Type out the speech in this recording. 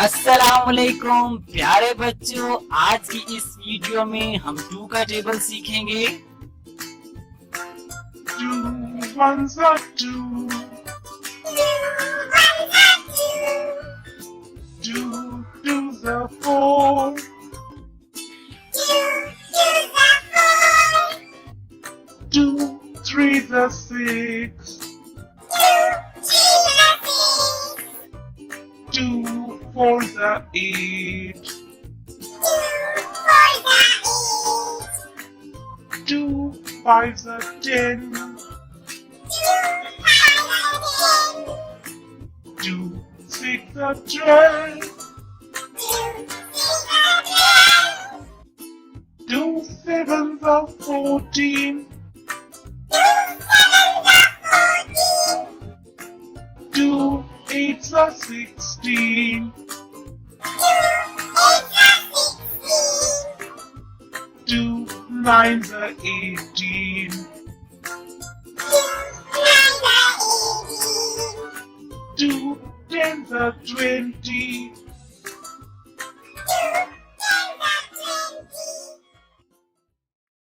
अस्सलामुअलैकुम प्यारे बच्चों, आज की इस वीडियो में हम 2 का टेबल सीखेंगे। 2 ones are 2. 2 twos are 4. 2 threes are 6. 2 fours are 8. 2 fives are 10. 2 six are 12. 2 sevens are 14. 2 eights are 16. 2 nines are 18. 2 tens are 20.